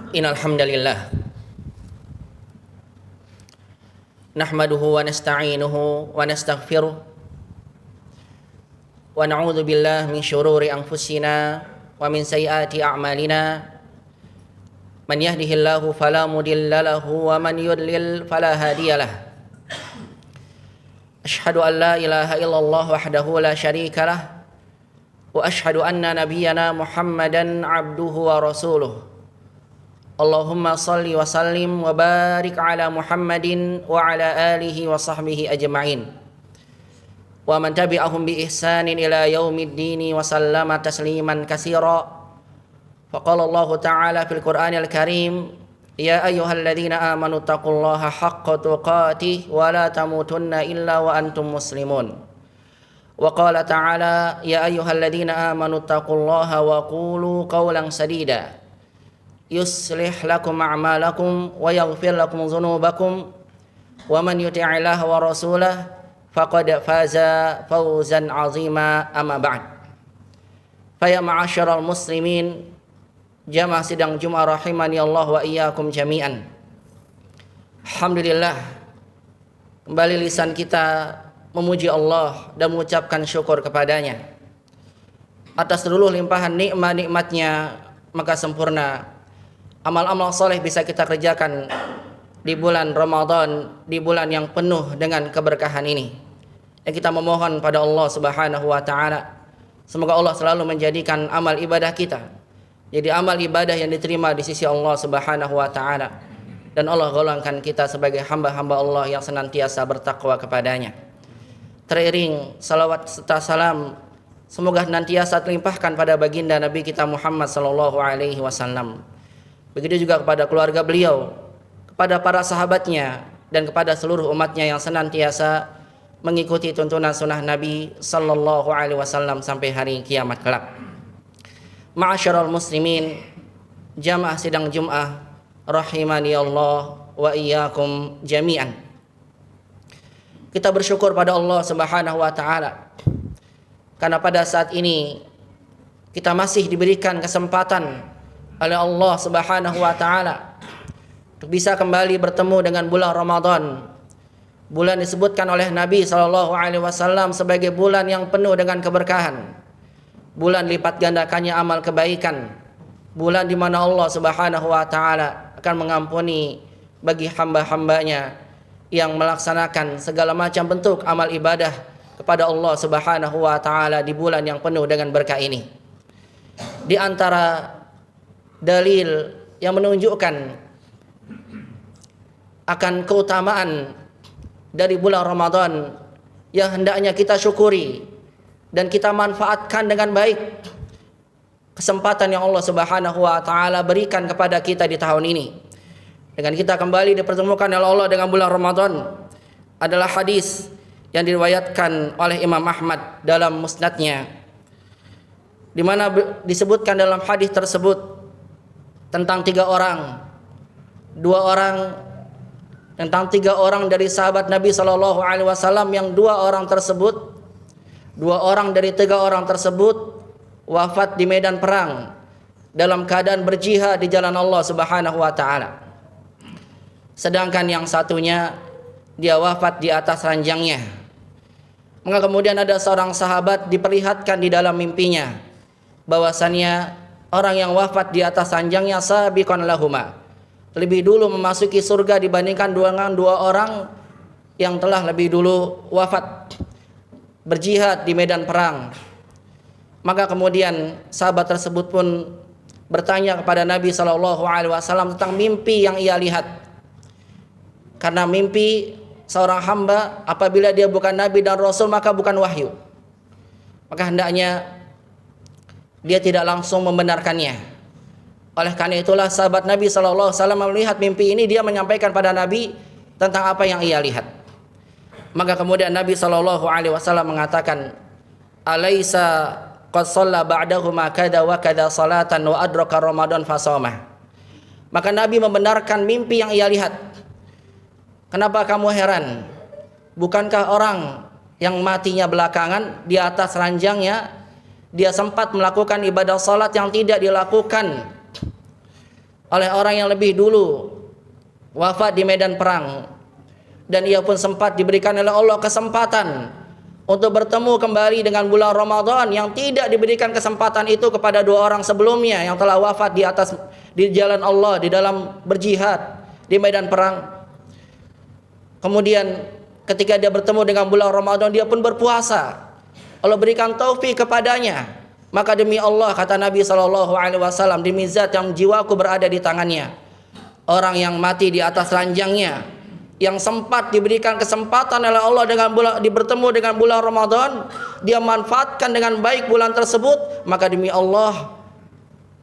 Innal hamdalillah nahmaduhu wa nasta'inuhu wa nastaghfiruh wa na'udzu billahi min syururi anfusina wa min sayyiati a'malina man yahdihillahu fala mudilla lahu wa man yudlil fala hadiyalah asyhadu an la ilaha illallah wahdahu la syarikalah wa asyhadu anna nabiyyana Muhammadan abduhu wa rasuluh. Allahumma salli wa sallim wa barik ala Muhammadin wa ala alihi wa sahbihi ajma'in wa man tabi'ahum bi ihsanin ila yaumiddini wa sallama tasliman katsira. Faqala Allah ta'ala fil Qur'anil Karim, ya ayyuhalladzina amanu taqullaha haqqa tuqatih wa la tamutunna illa wa antum muslimun. Wa qala ta'ala, ya ayyuhalladzina amanu taqullaha wa qulu qawlan sadida yuslih lakum a'malakum wa yaghfir lakum dhunubakum wa man yuti'illaha wa rasulahu faqad faza fawzan 'azima. Amma ba'd. Fa ya ma'asyiral muslimin, jamaah sidang Jumat rahimani Allah wa iyyakum jami'an. Alhamdulillah, kembali lisan kita memuji Allah dan mengucapkan syukur kepadanya atas seluruh limpahan nikmat-nikmatnya. Maka sempurna amal-amal soleh bisa kita kerjakan di bulan Ramadan, di bulan yang penuh dengan keberkahan ini. Dan kita memohon pada Allah Subhanahu wa taala, semoga Allah selalu menjadikan amal ibadah kita jadi amal ibadah yang diterima di sisi Allah Subhanahu wa taala, dan Allah golongkan kita sebagai hamba-hamba Allah yang senantiasa bertakwa kepadanya. Teriring salawat serta salam semoga senantiasa terlimpahkan pada baginda Nabi kita Muhammad sallallahu alaihi wasallam. Begitu juga kepada keluarga beliau, kepada para sahabatnya, dan kepada seluruh umatnya yang senantiasa mengikuti tuntunan sunnah Nabi sallallahu alaihi wasallam sampai hari kiamat kelak. Ma'asyiral muslimin, jamaah sidang Jumat rahimani Allah wa iyyakum jami'an. Kita bersyukur pada Allah Subhanahu wa taala karena pada saat ini kita masih diberikan kesempatan oleh Allah Subhanahu wa taala untuk bisa kembali bertemu dengan bulan Ramadan. Bulan disebutkan oleh Nabi sallallahu alaihi wasallam sebagai bulan yang penuh dengan keberkahan. Bulan lipat gandakannya amal kebaikan. Bulan di mana Allah Subhanahu wa taala akan mengampuni bagi hamba-hambanya yang melaksanakan segala macam bentuk amal ibadah kepada Allah Subhanahu wa taala di bulan yang penuh dengan berkah ini. Di antara dalil yang menunjukkan akan keutamaan dari bulan Ramadan yang hendaknya kita syukuri dan kita manfaatkan dengan baik kesempatan yang Allah Subhanahu wa taala berikan kepada kita di tahun ini, dengan kita kembali dipertemukan oleh Allah dengan bulan Ramadan, adalah hadis yang diriwayatkan oleh Imam Ahmad dalam musnadnya, di mana disebutkan dalam hadis tersebut tentang tiga orang dari sahabat Nabi sallallahu alaihi wasallam, yang dua orang dari tiga orang tersebut wafat di medan perang dalam keadaan berjihad di jalan Allah Subhanahu wa taala. Sedangkan yang satunya dia wafat di atas ranjangnya. Maka kemudian ada seorang sahabat diperlihatkan di dalam mimpinya bahwasannya orang yang wafat di atas ranjangnya sabiqan lahuma, lebih dulu memasuki surga dibandingkan dengan dua orang yang telah lebih dulu wafat berjihad di medan perang. Maka kemudian sahabat tersebut pun bertanya kepada Nabi sallallahu alaihi wasallam tentang mimpi yang ia lihat. Karena mimpi seorang hamba apabila dia bukan nabi dan rasul maka bukan wahyu. Maka hendaknya dia tidak langsung membenarkannya. Oleh karena itulah sahabat Nabi sallallahu alaihi wasallam melihat mimpi ini, dia menyampaikan pada Nabi tentang apa yang ia lihat. Maka kemudian Nabi sallallahu alaihi wasallam mengatakan, "Alaisa qad shalla ba'dahuma kada wa kada salatan wa adraka Ramadan fasomah." Maka Nabi membenarkan mimpi yang ia lihat. Kenapa kamu heran? Bukankah orang yang matinya belakangan di atas ranjangnya dia sempat melakukan ibadah salat yang tidak dilakukan oleh orang yang lebih dulu wafat di medan perang, dan ia pun sempat diberikan oleh Allah kesempatan untuk bertemu kembali dengan bulan Ramadan yang tidak diberikan kesempatan itu kepada dua orang sebelumnya yang telah wafat di jalan Allah, di dalam berjihad di medan perang. Kemudian ketika dia bertemu dengan bulan Ramadan, dia pun berpuasa. Allah berikan taufik kepadanya. Maka demi Allah, kata Nabi SAW, demi zat yang jiwaku berada di tangannya, orang yang mati di atas ranjangnya, yang sempat diberikan kesempatan oleh Allah bertemu dengan bulan Ramadan, dia manfaatkan dengan baik bulan tersebut, maka demi Allah,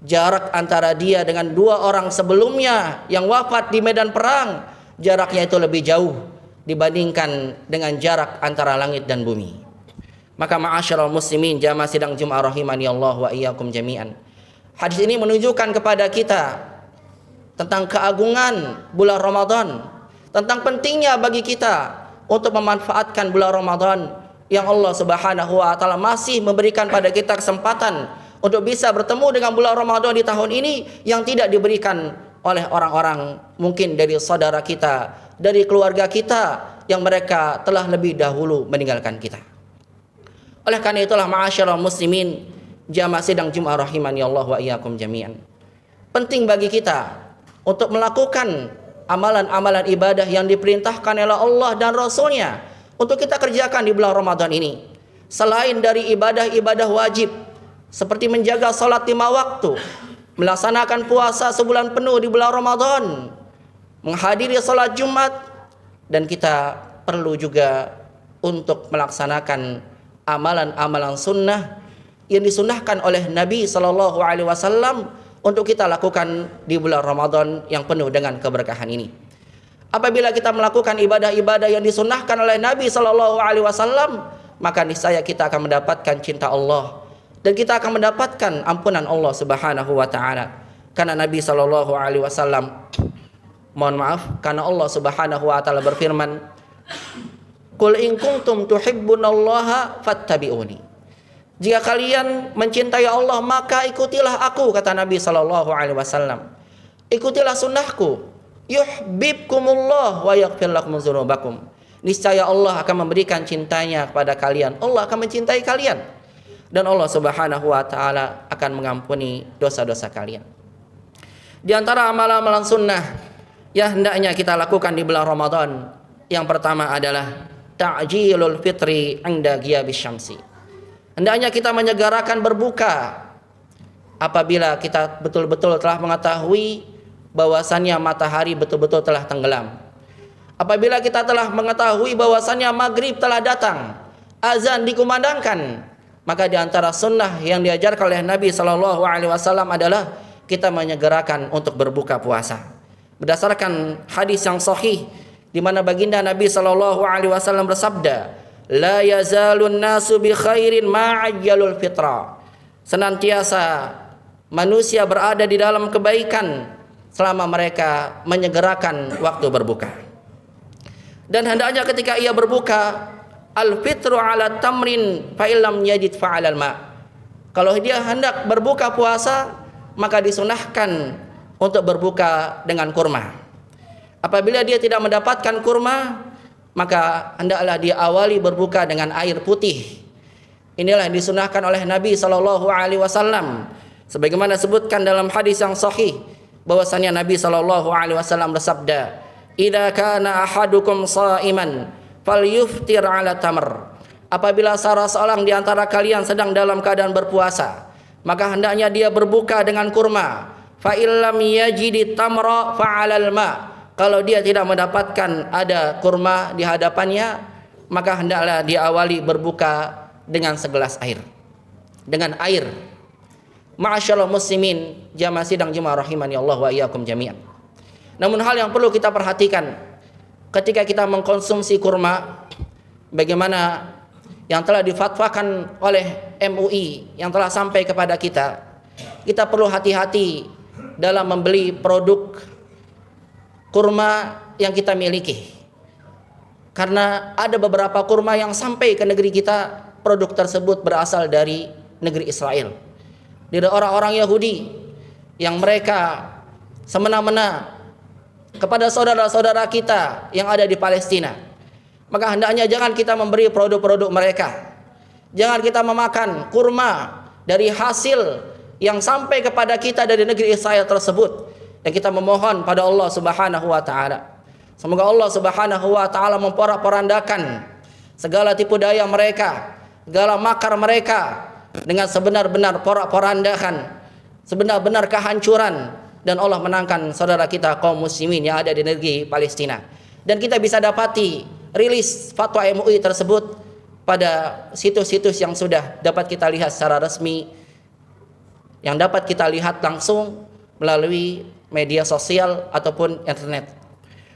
jarak antara dia dengan dua orang sebelumnya yang wafat di medan perang, jaraknya itu lebih jauh dibandingkan dengan jarak antara langit dan bumi. Maka ma'asyiral muslimin, jamaah sidang Jumat rahimani Allah wa iyyakum jami'an. Hadis ini menunjukkan kepada kita tentang keagungan bulan Ramadan, tentang pentingnya bagi kita untuk memanfaatkan bulan Ramadan yang Allah Subhanahu wa taala masih memberikan pada kita kesempatan untuk bisa bertemu dengan bulan Ramadan di tahun ini yang tidak diberikan oleh orang-orang mungkin dari saudara kita, dari keluarga kita yang mereka telah lebih dahulu meninggalkan kita. Oleh karena itulah ma'asyiral muslimin, jamaah sidang Jumat rahimani Allah wa iyyakum jami'an, penting bagi kita untuk melakukan amalan-amalan ibadah yang diperintahkan oleh Allah dan Rasulnya untuk kita kerjakan di bulan Ramadan ini. Selain dari ibadah-ibadah wajib seperti menjaga salat 5 waktu, melaksanakan puasa sebulan penuh di bulan Ramadan, menghadiri salat Jumat, dan kita perlu juga untuk melaksanakan amalan-amalan sunnah yang disunnahkan oleh Nabi SAW untuk kita lakukan di bulan Ramadan yang penuh dengan keberkahan ini. Apabila kita melakukan ibadah-ibadah yang disunnahkan oleh Nabi SAW, maka niscaya kita akan mendapatkan cinta Allah dan kita akan mendapatkan ampunan Allah Subhanahu wa taala. Karena Nabi SAW, karena Allah Subhanahu wa taala berfirman, "Qul in kuntum tuhibbunallaha fattabi'uni." Jika kalian mencintai Allah, maka ikutilah aku, kata Nabi SAW. Ikutilah sunnahku. Yuhibbukumullah wa yaghfir lakum dzunubakum. Niscaya Allah akan memberikan cintanya kepada kalian. Allah akan mencintai kalian. Dan Allah Subhanahu wa taala akan mengampuni dosa-dosa kalian. Di antara amalan-amalan sunnah yang hendaknya kita lakukan di bulan Ramadan, yang pertama adalah ta'jilul fitri 'inda ghiyabis syamsi. Hendaknya kita menyegerakan berbuka apabila kita betul-betul telah mengetahui bahwasannya matahari betul-betul telah tenggelam. Apabila kita telah mengetahui bahwasannya maghrib telah datang, azan dikumandangkan, maka di antara sunnah yang diajarkan oleh Nabi SAW adalah kita menyegerakan untuk berbuka puasa. Berdasarkan hadis yang sahih di mana baginda Nabi SAW bersabda, "La yazalun nasu bi khairin ma'ajjalul fitra." Senantiasa manusia berada di dalam kebaikan selama mereka menyegerakan waktu berbuka. Dan hendaknya ketika ia berbuka, al-fitru ala tamrin fa illam yajid fa 'alal ma. Kalau dia hendak berbuka puasa, maka disunahkan untuk berbuka dengan kurma. Apabila dia tidak mendapatkan kurma, maka hendaklah dia awali berbuka dengan air putih. Inilah yang disunahkan oleh Nabi SAW. Sebagaimana disebutkan dalam hadis yang sahih, bahwasanya Nabi SAW bersabda, "Idza kana ahadukum sha'iman falyuftir 'ala tamr." Apabila salah seorang di antara kalian sedang dalam keadaan berpuasa, maka hendaknya dia berbuka dengan kurma. Fa illam yajidi tamra fa 'alal ma. Kalau dia tidak mendapatkan ada kurma di hadapannya, maka hendaklah dia awali berbuka dengan segelas air. Dengan air. Ma'asyiral muslimin, jamaah sidang Jumat rahimani Allah wa iyyakum jami'an. Namun hal yang perlu kita perhatikan ketika kita mengkonsumsi kurma, bagaimana yang telah difatwakan oleh MUI yang telah sampai kepada kita, kita perlu hati-hati dalam membeli produk kurma yang kita miliki. Karena ada beberapa kurma yang sampai ke negeri kita, produk tersebut berasal dari negeri Israel. Dari orang-orang Yahudi yang mereka semena-mena kepada saudara-saudara kita yang ada di Palestina, maka hendaknya jangan kita memberi produk-produk mereka. Jangan kita memakan kurma dari hasil yang sampai kepada kita dari negeri Israel tersebut. Dan kita memohon pada Allah Subhanahu wa taala, semoga Allah Subhanahu wa taala memporak-porandakan segala tipu daya mereka, segala makar mereka dengan sebenar-benar porak-porandakan, sebenar-benar kehancuran, dan Allah menangkan saudara kita kaum muslimin yang ada di negeri Palestina. Dan kita bisa dapati rilis fatwa MUI tersebut pada situs-situs yang sudah dapat kita lihat secara resmi, yang dapat kita lihat langsung melalui media sosial ataupun internet.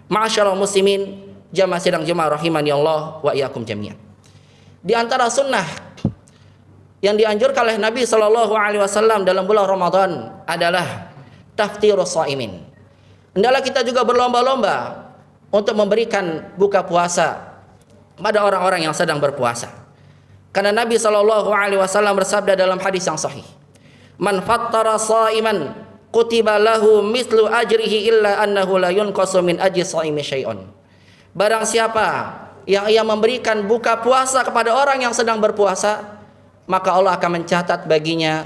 Ma'asyiral muslimin, jamaah sidang Jumat rahimani Allah wa iyyakum jami'an. Di antara sunnah yang dianjurkan oleh Nabi sallallahu alaihi wasallam dalam bulan Ramadan adalah taftirus shaimin. Hendaklah kita juga berlomba-lomba untuk memberikan buka puasa pada orang-orang yang sedang berpuasa. Karena Nabi sallallahu alaihi wasallam bersabda dalam hadis yang sahih, "Man fattara shaiman kutiba lahu mithlu ajrihi illa annahu la yunqasu min ajri shaimi syai'un." Barang siapa yang ia memberikan buka puasa kepada orang yang sedang berpuasa, maka Allah akan mencatat baginya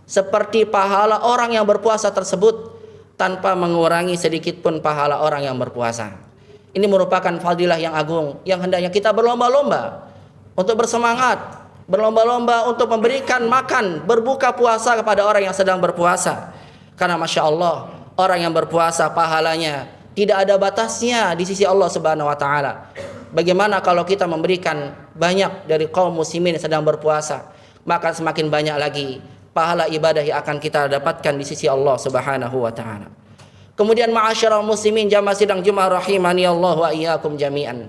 seperti pahala orang yang berpuasa tersebut tanpa mengurangi sedikit pun pahala orang yang berpuasa. Ini merupakan fadilah yang agung yang hendaknya kita berlomba-lomba untuk bersemangat, berlomba-lomba untuk memberikan makan, berbuka puasa kepada orang yang sedang berpuasa. Karena Masya Allah, orang yang berpuasa pahalanya tidak ada batasnya di sisi Allah Subhanahu wa taala. Bagaimana kalau kita memberikan banyak dari kaum muslimin yang sedang berpuasa, maka semakin banyak lagi pahala ibadah yang akan kita dapatkan di sisi Allah Subhanahu wa taala. Kemudian ma'asyiral muslimin jamaah sidang Jumat rahimani Allah wa iyyakum jami'an.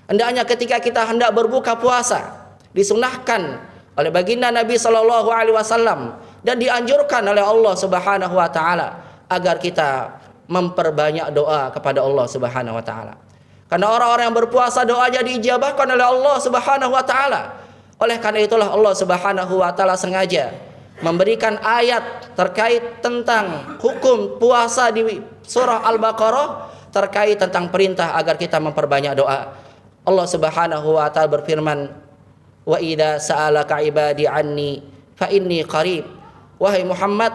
Hendaknya ketika kita hendak berbuka puasa, disunahkan oleh baginda Nabi sallallahu alaihi wasallam dan dianjurkan oleh Allah Subhanahu wa taala agar kita memperbanyak doa kepada Allah Subhanahu wa taala. Karena orang-orang yang berpuasa doanya diijabahkan oleh Allah Subhanahu wa taala. Oleh karena itulah Allah Subhanahu wa taala sengaja memberikan ayat terkait tentang hukum puasa di surah Al-Baqarah terkait tentang perintah agar kita memperbanyak doa. Allah Subhanahu wa taala berfirman, "Wa idza sa'alaka 'ibadi 'anni fa inni qarib." Wahai Muhammad,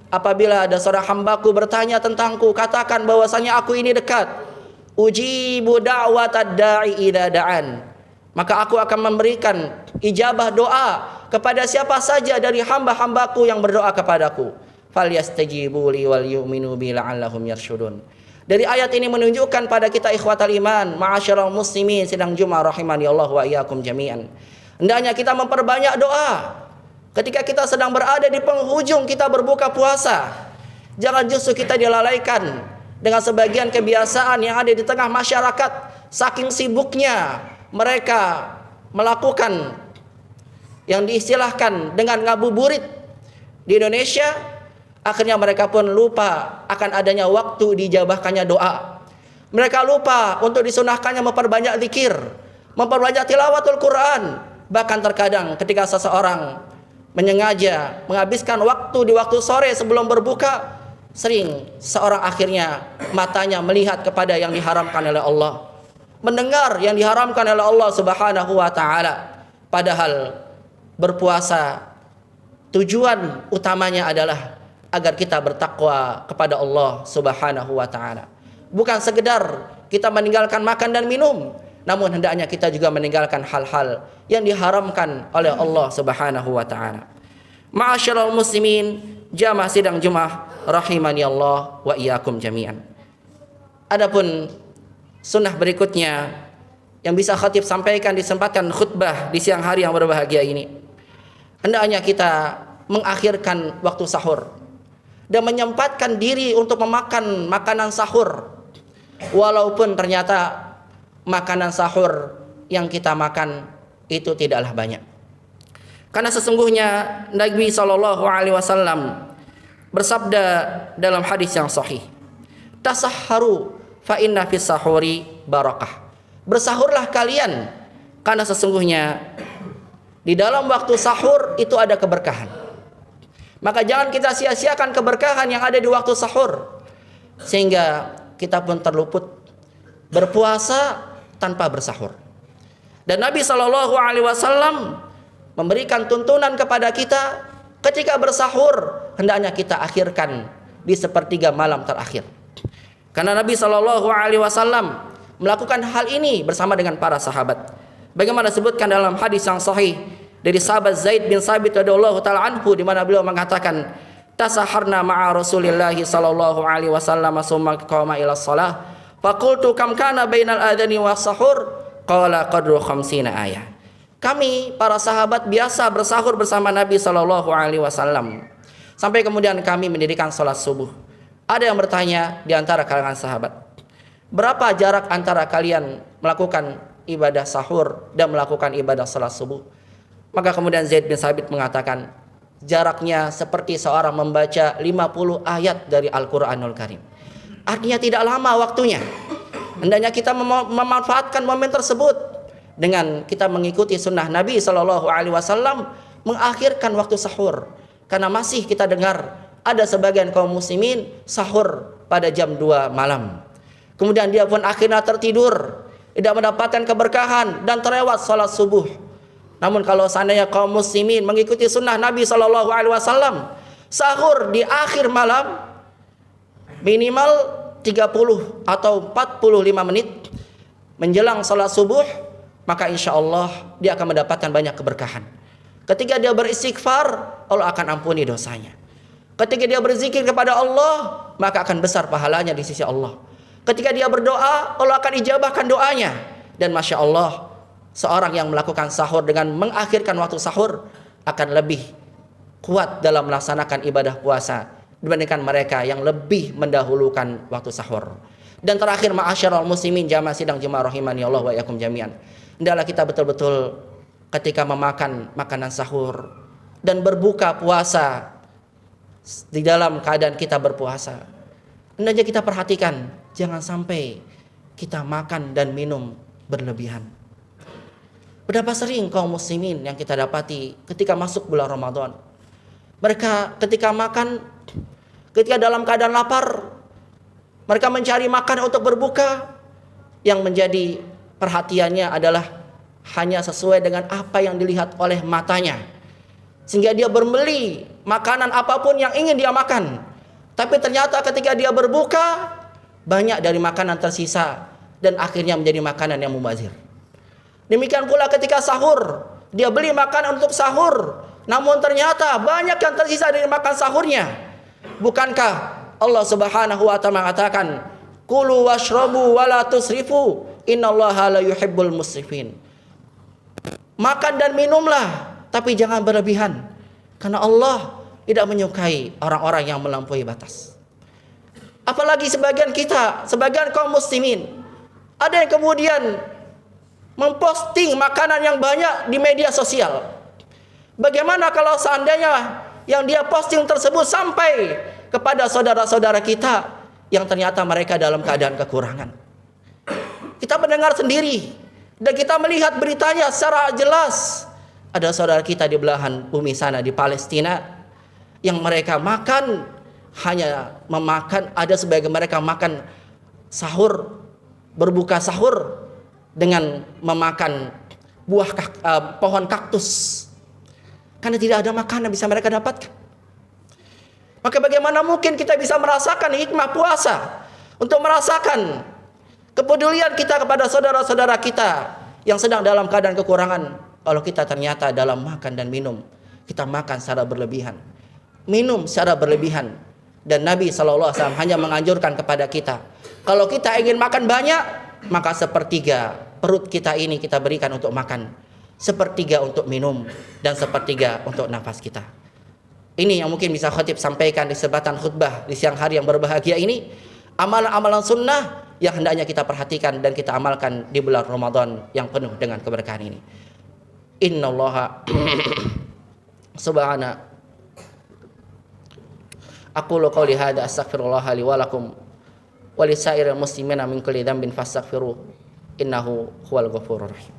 apabila ada seorang hambaku bertanya tentangku, katakan bahwasanya aku ini dekat. Ujibu da'watad da'i idza da'an. Maka aku akan memberikan ijabah doa kepada siapa saja dari hamba-hambaku yang berdoa kepadaku. Falyastajibu li wal yu'minu bi la'allahum yarsyudun. Dari ayat ini menunjukkan pada kita ikhwatal iman, ma'asyiral muslimin sidang Jumat rahimani Allah wa iyyakum jami'an. Hendaknya kita memperbanyak doa ketika kita sedang berada di penghujung kita berbuka puasa. Jangan justru kita dilalaikan dengan sebagian kebiasaan yang ada di tengah masyarakat. Saking sibuknya mereka melakukan yang diistilahkan dengan ngabuburit di Indonesia, akhirnya mereka pun lupa akan adanya waktu dijabahkannya doa. Mereka lupa untuk disunahkannya memperbanyak zikir, memperbanyak tilawatul Quran. Bahkan terkadang ketika seseorang menyengaja menghabiskan waktu di waktu sore sebelum berbuka, sering seorang akhirnya matanya melihat kepada yang diharamkan oleh Allah, mendengar yang diharamkan oleh Allah Subhanahu wa taala. Padahal berpuasa tujuan utamanya adalah agar kita bertakwa kepada Allah Subhanahu wa taala. Bukan sekedar kita meninggalkan makan dan minum, namun hendaknya kita juga meninggalkan hal-hal yang diharamkan oleh Allah Subhanahu wa taala. Ma'asyiral muslimin, jamaah sidang Jumat rahimani Allah wa iyyakum jami'an. Adapun sunnah berikutnya yang bisa khatib sampaikan di kesempatan khutbah di siang hari yang berbahagia ini, hendaknya kita mengakhirkan waktu sahur dan menyempatkan diri untuk memakan makanan sahur, walaupun ternyata makanan sahur yang kita makan itu tidaklah banyak. Karena sesungguhnya Nabi SAW bersabda dalam hadis yang sahih, "Tasahharu fa inna fis sahuri barakah." Bersahurlah kalian karena sesungguhnya di dalam waktu sahur itu ada keberkahan. Maka jangan kita sia-siakan keberkahan yang ada di waktu sahur. sehingga kita pun terluput berpuasa tanpa bersahur. Dan Nabi Shallallahu Alaihi Wasallam memberikan tuntunan kepada kita, ketika bersahur hendaknya kita akhirkan di sepertiga malam terakhir. Karena Nabi Shallallahu Alaihi Wasallam melakukan hal ini bersama dengan para sahabat. Bagaimana disebutkan dalam hadis yang sahih dari sahabat Zaid bin Sabit radhiyallahu taala anhu, di mana beliau mengatakan, tasaharna ma'a Rasulillah sallallahu alaihi wasallam summa qama ila shalah faqultu kam kana bainal adani was sahur qala qadru 50 ayah. Kami para sahabat biasa bersahur bersama Nabi sallallahu alaihi wasallam sampai kemudian kami mendirikan salat subuh. Ada yang bertanya di antara kalangan sahabat, berapa jarak antara kalian melakukan ibadah sahur dan melakukan ibadah salat subuh? Maka kemudian Zaid bin Sabit mengatakan, jaraknya seperti seorang membaca 50 ayat dari Al-Quranul Karim. Artinya tidak lama waktunya. Hendaknya kita memanfaatkan momen tersebut dengan kita mengikuti sunnah Nabi Shallallahu Alaihi Wasallam mengakhirkan waktu sahur. Karena masih kita dengar ada sebagian kaum muslimin sahur pada jam 2 malam. Kemudian dia pun akhirnya tertidur, tidak mendapatkan keberkahan dan terlewat salat subuh. Namun kalau seandainya kaum muslimin mengikuti sunnah Nabi Shallallahu Alaihi Wasallam, sahur di akhir malam minimal 30 atau 45 menit menjelang salat subuh, maka insya Allah dia akan mendapatkan banyak keberkahan. Ketika dia beristighfar, Allah akan ampuni dosanya. Ketika dia berzikir kepada Allah, maka akan besar pahalanya di sisi Allah. Ketika dia berdoa, Allah akan ijabahkan doanya. Dan Masya Allah, seorang yang melakukan sahur dengan mengakhirkan waktu sahur akan lebih kuat dalam melaksanakan ibadah puasa dibandingkan mereka yang lebih mendahulukan waktu sahur. Dan terakhir, ma'asyiral muslimin jamaah sidang jemaah rahimani Allah wa iyyakum jami'an, hendaklah kita betul-betul ketika memakan makanan sahur dan berbuka puasa, di dalam keadaan kita berpuasa, hendaknya kita perhatikan jangan sampai kita makan dan minum berlebihan. Berapa sering kaum muslimin yang kita dapati ketika masuk bulan Ramadan, mereka ketika makan, ketika dalam keadaan lapar, mereka mencari makan untuk berbuka, yang menjadi perhatiannya adalah hanya sesuai dengan apa yang dilihat oleh matanya, sehingga dia membeli makanan apapun yang ingin dia makan. Tapi ternyata ketika dia berbuka, banyak dari makanan tersisa dan akhirnya menjadi makanan yang mubazir. Demikian pula ketika sahur, dia beli makanan untuk sahur, namun ternyata banyak yang tersisa dari makan sahurnya. Bukankah Allah Subhanahu wa taala mengatakan, "Kulu washrabu wa la tusrifu, innallaha la yuhibbul musrifin." Makan dan minumlah, tapi jangan berlebihan, karena Allah tidak menyukai orang-orang yang melampaui batas. Apalagi sebagian kita, sebagian kaum muslimin, ada yang kemudian memposting makanan yang banyak di media sosial. Bagaimana kalau seandainya yang dia posting tersebut sampai kepada saudara-saudara kita yang ternyata mereka dalam keadaan kekurangan? Kita mendengar sendiri dan kita melihat beritanya secara jelas. Ada saudara kita di belahan bumi sana di Palestina yang mereka makan, hanya memakan, ada sebagian mereka makan sahur, berbuka sahur dengan memakan buah pohon kaktus, karena tidak ada makanan bisa mereka dapatkan. Maka bagaimana mungkin kita bisa merasakan hikmah puasa, untuk merasakan kepedulian kita kepada saudara-saudara kita yang sedang dalam keadaan kekurangan, kalau kita ternyata dalam makan dan minum kita makan secara berlebihan, minum secara berlebihan. Dan Nabi SAW hanya menganjurkan kepada kita, kalau kita ingin makan banyak, maka sepertiga perut kita ini kita berikan untuk makan, sepertiga untuk minum, dan sepertiga untuk nafas kita. Ini yang mungkin bisa khatib sampaikan di sebatan khutbah di siang hari yang berbahagia ini. Amalan-amalan sunnah yang hendaknya kita perhatikan dan kita amalkan di bulan Ramadan yang penuh dengan keberkahan ini. Innallaha subhana aqulu qawli hadza astaghfirullah li wa lakum wa lisairil muslimina min kulli dhanbin fastaghfiruh innahu huwal ghafurur rahim.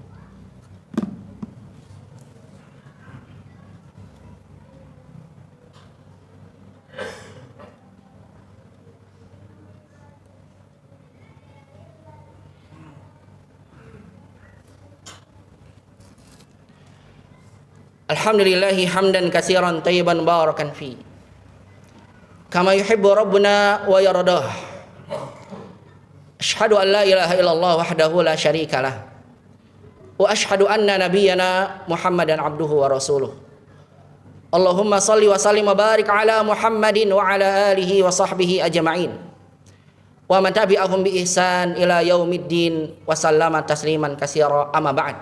Alhamdulillahi hamdan katsiran tayyiban barakan fi. Kama yuhibbu rabbuna wa yardah. Asyhadu an la ilaha illallah wahdahu la syarika lah. Wa asyhadu anna nabiyyana Muhammadan abduhu wa rasuluh. Allahumma salli wa sallim wa barik ala Muhammadin wa ala alihi wa sahbihi ajma'in. Wa man tabi'ahum bi ihsan ila yaumiddin wa sallama tasliman katsira amma ba'd.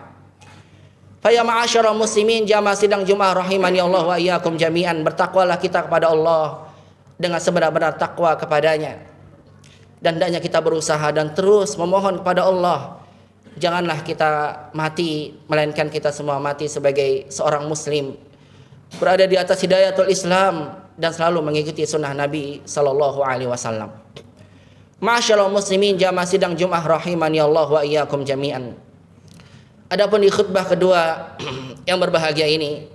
Fa ya ma'asyiral muslimin jamaah sidang Jumat rahimani Allah wa iyyakum jami'an, bertakwalah kita kepada Allah dengan sebenar-benar takwa kepadanya. Dan hendaknya kita berusaha dan terus memohon kepada Allah. Janganlah kita mati, melainkan kita semua mati sebagai seorang muslim, berada di atas hidayatul Islam dan selalu mengikuti sunnah Nabi sallallahu alaihi wasallam. Ma'asyiral muslimin jamaah sidang Jumat rahimani Allah wa iyyakum jami'an. Adapun di khutbah kedua yang berbahagia ini,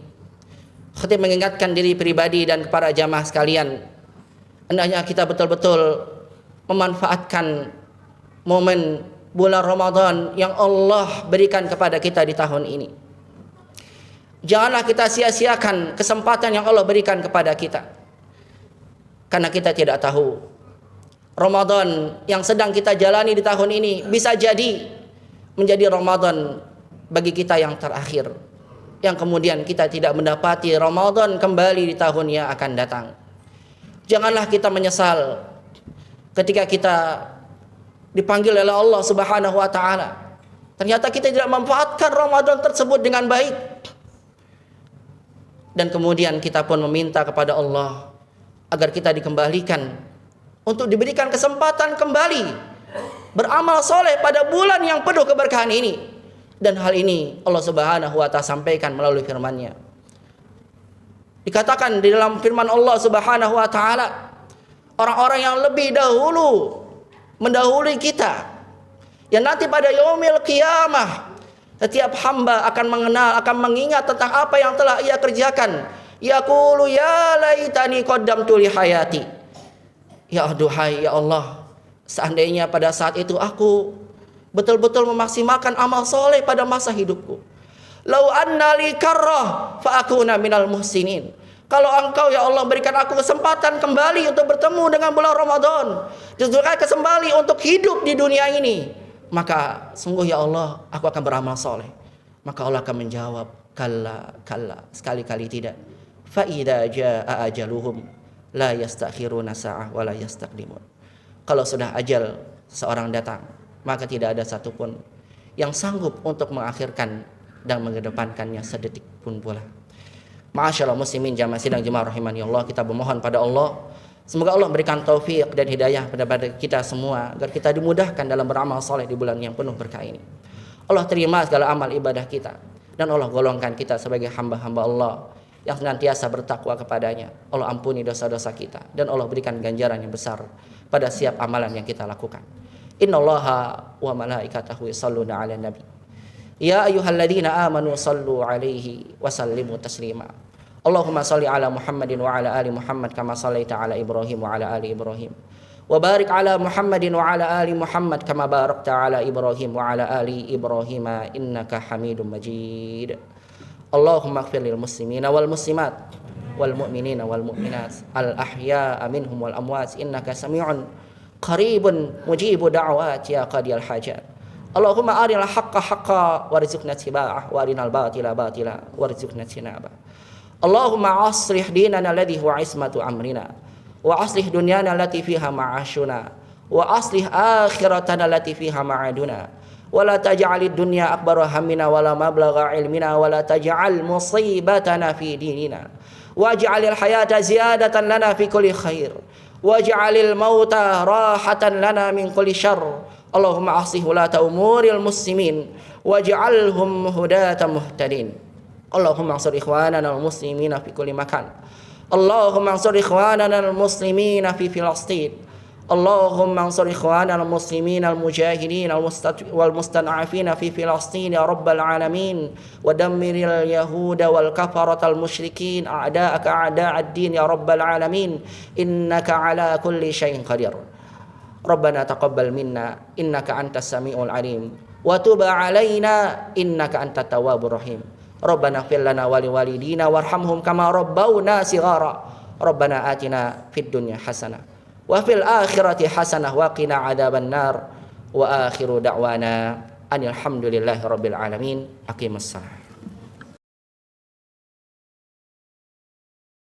khatib mengingatkan diri pribadi dan para jamaah sekalian, hendaknya kita betul-betul memanfaatkan momen bulan Ramadan yang Allah berikan kepada kita di tahun ini. Janganlah kita sia-siakan kesempatan yang Allah berikan kepada kita, karena kita tidak tahu Ramadan yang sedang kita jalani di tahun ini bisa jadi menjadi Ramadan bagi kita yang terakhir, yang kemudian kita tidak mendapati Ramadan kembali di tahun yang akan datang. Janganlah kita menyesal ketika kita dipanggil oleh Allah Subhanahu wa taala, ternyata kita tidak memanfaatkan Ramadan tersebut dengan baik. Dan kemudian kita pun meminta kepada Allah agar kita dikembalikan untuk diberikan kesempatan kembali beramal soleh pada bulan yang penuh keberkahan ini. Dan hal ini Allah Subhanahu wa taala sampaikan melalui firman-Nya. Dikatakan di dalam firman Allah Subhanahu wa taala, orang-orang yang lebih dahulu mendahului kita, yang nanti pada yaumil qiyamah setiap hamba akan mengenal, akan mengingat tentang apa yang telah ia kerjakan. Yaqulu ya laitani qaddamtu li hayati. Ya duhai ya Allah, seandainya pada saat itu aku betul-betul memaksimalkan amal soleh pada masa hidupku. Lau anna li karrah fa akuna minal muhsinin. Kalau engkau ya Allah berikan aku kesempatan kembali untuk bertemu dengan bulan Ramadan, diberikan kembali untuk hidup di dunia ini, maka sungguh ya Allah aku akan beramal soleh. Maka Allah akan menjawab, kalla, sekali-kali tidak. Fa idza jaa ajaluhum la yastakhiruna sa'ah wa la yastaqdimun. Kalau sudah ajal seorang datang, maka tidak ada satupun yang sanggup untuk mengakhirkan dan mengedepankannya sedetik pun pula. Ma'asyiral muslimin jamaah sidang Jumat rahimani Allah, kita bermohon pada Allah semoga Allah berikan taufik dan hidayah pada kita semua agar kita dimudahkan dalam beramal soleh di bulan yang penuh berkah ini. Allah terima segala amal ibadah kita dan Allah golongkan kita sebagai hamba-hamba Allah yang senantiasa bertakwa kepadanya. Allah ampuni dosa-dosa kita dan Allah berikan ganjaran yang besar pada setiap amalan yang kita lakukan. Innallaha wa malaikatahu yusholluna 'alan nabi. Ya ayyuhalladzina amanu shallu 'alaihi wa sallimu taslima. Allahumma shalli 'ala Muhammadin wa 'ala ali Muhammad kama shallaita 'ala Ibrahim wa 'ala ali Ibrahim. Wa barik 'ala Muhammadin wa 'ala ali Muhammad kama barakta 'ala Ibrahim wa 'ala ali Ibrahim innaka Hamidum Majid. Allahumma ighfir lil muslimina wal muslimat wal mu'minina wal mu'minat al ahya'a minhum wal amwat innaka sami'un qaribun mujibu da'wat ya qadiyal hajat. Allahumma arinal haqqa haqqa warzuqna ittiba'ah wa arinal batila batila warzuqna ijtinabah. Allahumma aslih dinana alladhi huwa ismatu amrina wa aslih dunyana allati fiha ma'ashuna wa aslih akhiratana allati fiha ma'aduna wa la taj'alid dunya akbara hammina wa la mablagha ilmina wa la taj'al musibatana fi dinina waj'alil hayata ziyadatan lana fi kulli khair waj'alil mauta rahatan lana min kulli syarr. Allahumma aslih wulata umuril muslimin waj'alhum hudatan muhtadin. Allahumma ansur ikhwanana al-muslimina fi kulli makan. Allahumma ansur ikhwanana al-muslimina fi Filastin. Allahumma ansur ikhwanana al-muslimina al-mujahidin wal mustan'afina fi Filastin ya rabbal alamin wa dammiril yahuda wal kafaratal musyrikin a'da'aka a'da'ad din ya rabbal alamin innaka ala kulli syai'in qadir. Rabbana taqabbal minna innaka antas samiul alim wa tub 'alaina innaka antat tawwabur rahim. Rabbana fir lana wa liwalidina warhamhum kama rabbauna shighara. Rabbana atina fid dunya hasanah wa fil akhirati hasanah wa qina adzabannar. Wa akhiru da'wana anil hamdulillahi rabbil alamin. Aqimussalam.